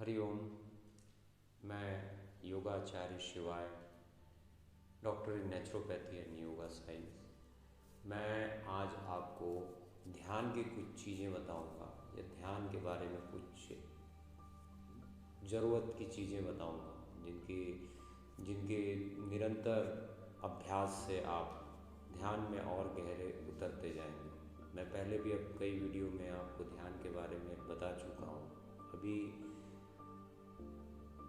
हरिओम। मैं योगाचार्य शिवाय, doctor in naturopathy and yoga science. मैं आज आपको ध्यान की कुछ चीज़ें बताऊंगा या ध्यान के बारे में कुछ ज़रूरत की चीज़ें बताऊंगा जिनके निरंतर अभ्यास से आप ध्यान में और गहरे उतरते जाएंगे। मैं पहले भी अब कई वीडियो में आपको ध्यान के बारे में बता चुका हूँ। अभी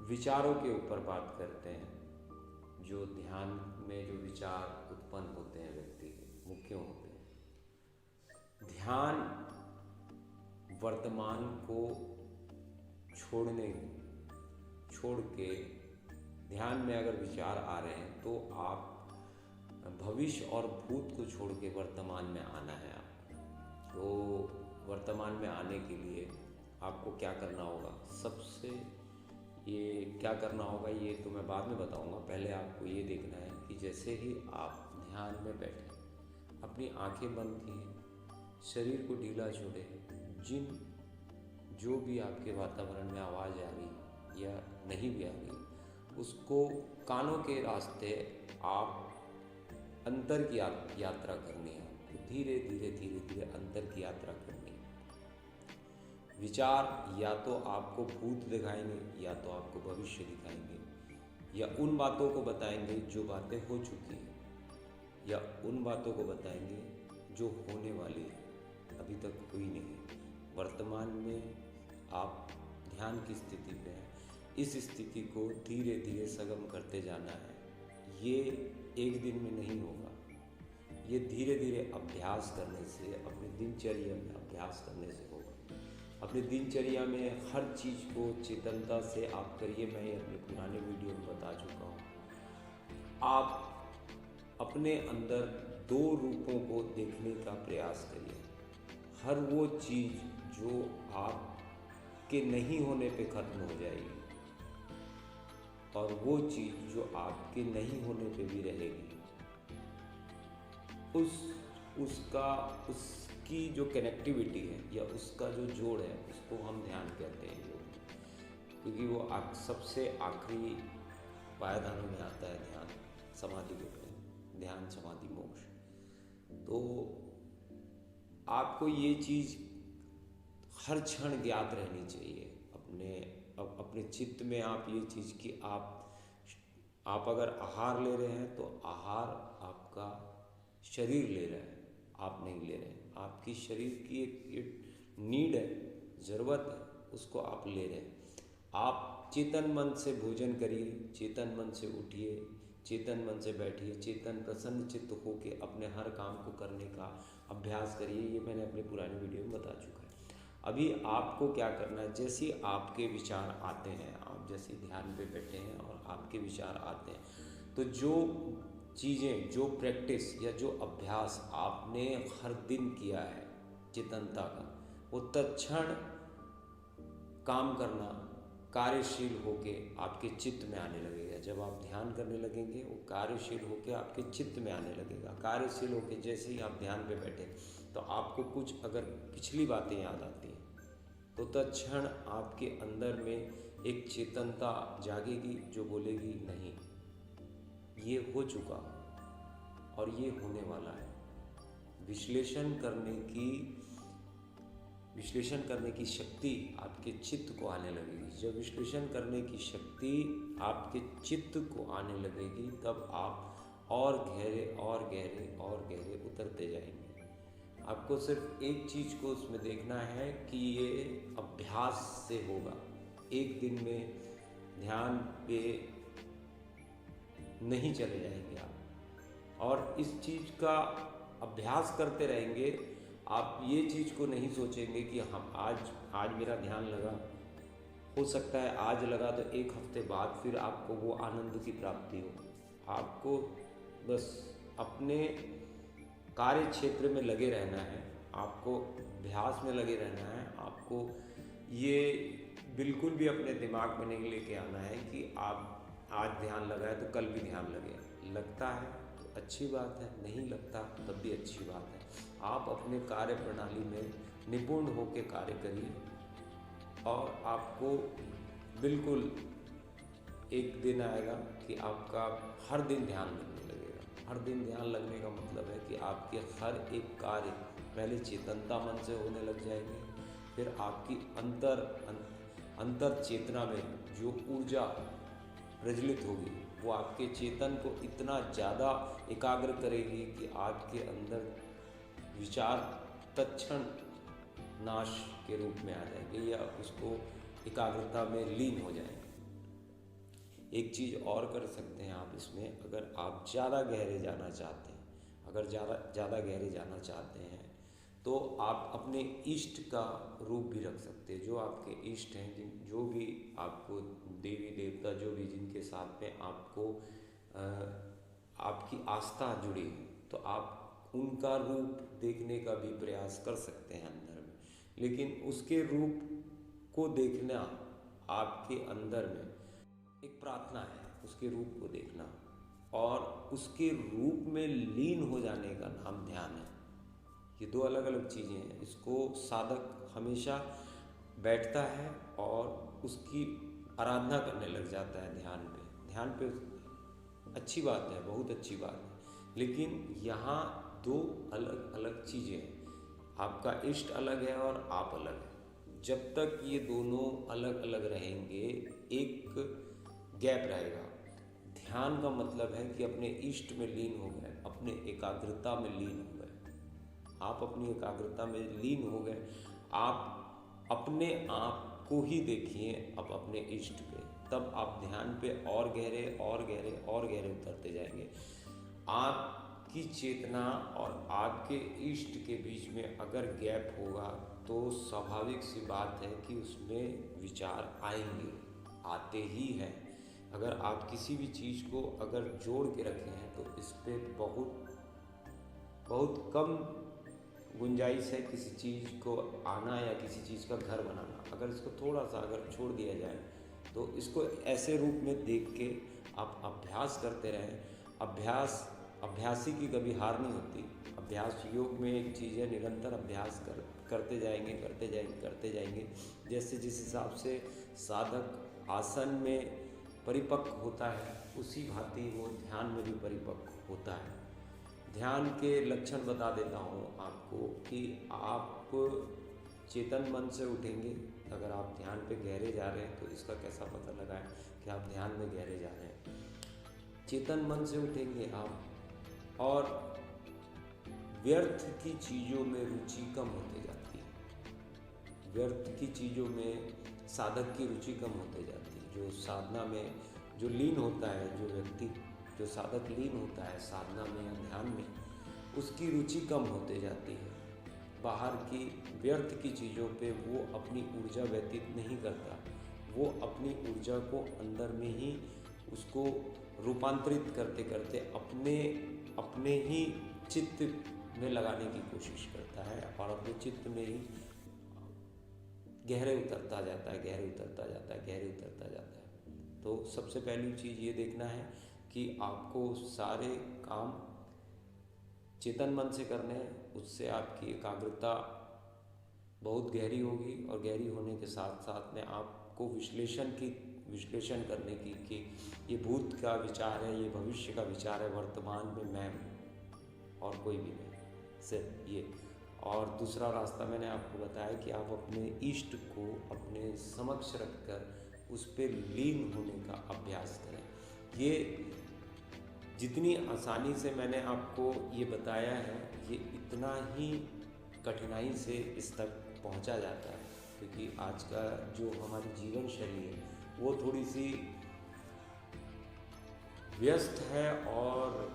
विचारों के ऊपर बात करते हैं। जो ध्यान में जो विचार उत्पन्न होते हैं व्यक्ति के, वो क्यों होते हैं? ध्यान वर्तमान को छोड़ के ध्यान में अगर विचार आ रहे हैं तो आप भविष्य और भूत को छोड़ के वर्तमान में आना है। आपको तो वर्तमान में आने के लिए आपको क्या करना होगा? सबसे ये क्या करना होगा ये तो मैं बाद में बताऊंगा। पहले आपको ये देखना है कि जैसे ही आप ध्यान में बैठे, अपनी आंखें बंद किए, शरीर को ढीला छोड़े, जो भी आपके वातावरण में आवाज़ आ रही या नहीं भी आ रही, उसको कानों के रास्ते आप अंतर की यात्रा करनी है। तो धीरे धीरे धीरे धीरे अंतर की यात्रा करनी है। विचार या तो आपको भूत दिखाएंगे या तो आपको भविष्य दिखाएंगे, या उन बातों को बताएंगे जो बातें हो चुकी हैं, या उन बातों को बताएंगे जो होने वाली है, अभी तक हुई नहीं है। वर्तमान में आप ध्यान की स्थिति में हैं। इस स्थिति को धीरे धीरे सघन करते जाना है। ये एक दिन में नहीं होगा। ये धीरे धीरे अभ्यास करने से, अपनी दिनचर्या में अभ्यास करने से होगा। अपनी दिनचर्या में हर चीज़ को चेतनता से आप करिए। मैं ये अपने पुराने वीडियो में बता चुका हूँ। आप अपने अंदर दो रूपों को देखने का प्रयास करिए। हर वो चीज़ जो आपके नहीं होने पे ख़त्म हो जाएगी, और वो चीज़ जो आपके नहीं होने पे भी रहेगी, उसकी जो कनेक्टिविटी है या उसका जो जोड़ है, उसको हम ध्यान कहते हैं योग। क्योंकि वो सबसे आखिरी पायदानों में आता है ध्यान, समाधि को कहते हैं ध्यान, समाधि, मोक्ष। तो आपको ये चीज़ हर क्षण ज्ञात रहनी चाहिए। अपने चित्त में आप ये चीज़ कि आप अगर आहार ले रहे हैं तो आहार आपका शरीर ले रहा है, आप नहीं ले रहे हैं। आपकी शरीर की एक नीड है, ज़रूरत है, उसको आप ले रहे हैं। आप चेतन मन से भोजन करिए, चेतन मन से उठिए, चेतन मन से बैठिए, चेतन प्रसन्न चित्त होकर अपने हर काम को करने का अभ्यास करिए। ये मैंने अपने पुराने वीडियो में बता चुका है। अभी आपको क्या करना है? जैसे ही आपके विचार आते हैं, आप जैसे ध्यान पे बैठे हैं और आपके विचार आते हैं, तो जो चीज़ें, जो प्रैक्टिस या जो अभ्यास आपने हर दिन किया है चेतनता का, वो तत्क्षण काम करना, कार्यशील होके आपके चित्त में आने लगेगा। जब आप ध्यान करने लगेंगे, वो कार्यशील होके आपके चित्त में आने लगेगा। कार्यशील होके जैसे ही आप ध्यान पे बैठे तो आपको कुछ अगर पिछली बातें याद आती हैं तो तत्क्षण आपके अंदर में एक चेतनता जागेगी जो बोलेगी नहीं, ये हो चुका और ये होने वाला है। विश्लेषण करने की शक्ति आपके चित्त को आने लगेगी। जब विश्लेषण करने की शक्ति आपके चित्त को आने लगेगी, तब आप और गहरे और गहरे और गहरे उतरते जाएंगे। आपको सिर्फ एक चीज़ को उसमें देखना है कि ये अभ्यास से होगा। एक दिन में ध्यान पे नहीं चले जाएंगे आप, और इस चीज़ का अभ्यास करते रहेंगे। आप ये चीज़ को नहीं सोचेंगे कि हम आज मेरा ध्यान लगा, हो सकता है आज लगा तो एक हफ्ते बाद फिर आपको वो आनंद की प्राप्ति हो। आपको बस अपने कार्य क्षेत्र में लगे रहना है, आपको अभ्यास में लगे रहना है। आपको ये बिल्कुल भी अपने दिमाग में नहीं लेके आना है कि आप आज ध्यान लगाए तो कल भी ध्यान लगे। लगता है तो अच्छी बात है, नहीं लगता तब भी अच्छी बात है। आप अपने कार्य प्रणाली में निपुण होकर कार्य करिए, और आपको बिल्कुल एक दिन आएगा कि आपका हर दिन ध्यान लगने लगेगा। हर दिन ध्यान लगने का मतलब है कि आपके हर एक कार्य पहले चेतनता मन से होने लग जाएंगे, फिर आपकी अंतर चेतना में जो ऊर्जा प्रज्वलित होगी वो आपके चेतन को इतना ज़्यादा एकाग्र करेगी कि आपके अंदर विचार तत्क्षण नाश के रूप में आ जाएंगे या उसको एकाग्रता में लीन हो जाएंगे। एक चीज़ और कर सकते हैं आप इसमें, अगर आप ज़्यादा गहरे जाना चाहते हैं, अगर ज़्यादा गहरे जाना चाहते हैं तो आप अपने इष्ट का रूप भी रख सकते हैं। जो आपके इष्ट हैं, जो भी आपको देवी देवता, जो भी जिनके साथ में आपको आपकी आस्था जुड़ी है, तो आप उनका रूप देखने का भी प्रयास कर सकते हैं अंदर में। लेकिन उसके रूप को देखना आपके अंदर में एक प्रार्थना है, उसके रूप को देखना, और उसके रूप में लीन हो जाने का नाम ध्यान है। ये दो अलग अलग चीज़ें हैं। इसको साधक हमेशा बैठता है और उसकी आराधना करने लग जाता है ध्यान पे अच्छी बात है, बहुत अच्छी बात है। लेकिन यहाँ दो अलग अलग चीज़ें हैं, आपका इष्ट अलग है और आप अलग हैं। जब तक ये दोनों अलग अलग रहेंगे, एक गैप रहेगा। ध्यान का मतलब है कि अपने इष्ट में लीन हो गए, अपने एकाग्रता में लीन हो गए। आप अपनी एकाग्रता में लीन हो गए, आप अपने आप को ही देखिए अब अपने इष्ट पे, तब आप ध्यान पे और गहरे और गहरे और गहरे उतरते जाएंगे। आपकी चेतना और आपके इष्ट के बीच में अगर गैप होगा तो स्वाभाविक सी बात है कि उसमें विचार आएंगे, आते ही हैं। अगर आप किसी भी चीज़ को अगर जोड़ के रखे हैं तो इस पे बहुत कम गुंजाइश है किसी चीज़ को आना या किसी चीज़ का घर बनाना। अगर इसको थोड़ा सा अगर छोड़ दिया जाए तो इसको ऐसे रूप में देख के आप अभ्यास करते रहें। अभ्यासी की कभी हार नहीं होती। अभ्यास योग में एक चीज़ है, निरंतर अभ्यास करते जाएंगे। जैसे जिस हिसाब से साधक आसन में परिपक्व होता है, उसी भांति वो ध्यान में भी परिपक्व होता है। ध्यान के लक्षण बता देता हूँ आपको कि आप चेतन मन से उठेंगे। अगर आप ध्यान पे गहरे जा रहे हैं तो इसका कैसा पता लगाएं कि आप ध्यान में गहरे जा रहे हैं। चेतन मन से उठेंगे आप, और व्यर्थ की चीज़ों में रुचि कम होते जाती है। व्यर्थ की चीज़ों में साधक की रुचि कम होते जाती है। जो साधना में जो लीन होता है, जो व्यक्ति, जो साधक लीन होता है साधना में या ध्यान में, उसकी रुचि कम होते जाती है। बाहर की व्यर्थ की चीज़ों पे वो अपनी ऊर्जा व्यतीत नहीं करता। वो अपनी ऊर्जा को अंदर में ही उसको रूपांतरित करते करते अपने ही चित्त में लगाने की कोशिश करता है और अपने चित्त में ही गहरे उतरता जाता है। तो सबसे पहली चीज़ ये देखना है कि आपको सारे काम चेतन मन से करने हैं। उससे आपकी एकाग्रता बहुत गहरी होगी, और गहरी होने के साथ साथ में आपको विश्लेषण करने की कि ये भूत का विचार है, ये भविष्य का विचार है, वर्तमान में मैं और कोई भी नहीं, सिर्फ ये। और दूसरा रास्ता मैंने आपको बताया कि आप अपने इष्ट को अपने समक्ष रखकर उस पर लीन होने का अभ्यास करें। ये जितनी आसानी से मैंने आपको ये बताया है, ये इतना ही कठिनाई से इस तक पहुंचा जाता है, क्योंकि आज का जो हमारी जीवन शैली है वो थोड़ी सी व्यस्त है और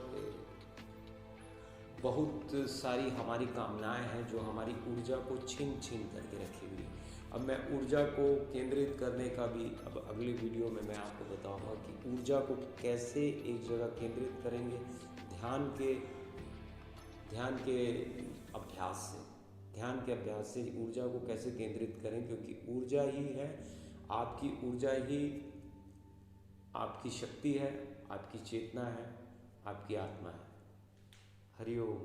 बहुत सारी हमारी कामनाएं हैं जो हमारी ऊर्जा को छीन करके रखी हुई है। अब मैं ऊर्जा को केंद्रित करने का भी अब अगली वीडियो में मैं आपको बताऊंगा कि ऊर्जा को कैसे एक जगह केंद्रित करेंगे ध्यान के अभ्यास से ऊर्जा को कैसे केंद्रित करें, क्योंकि ऊर्जा ही है, आपकी ऊर्जा ही आपकी शक्ति है, आपकी चेतना है, आपकी आत्मा है। हरि ओम।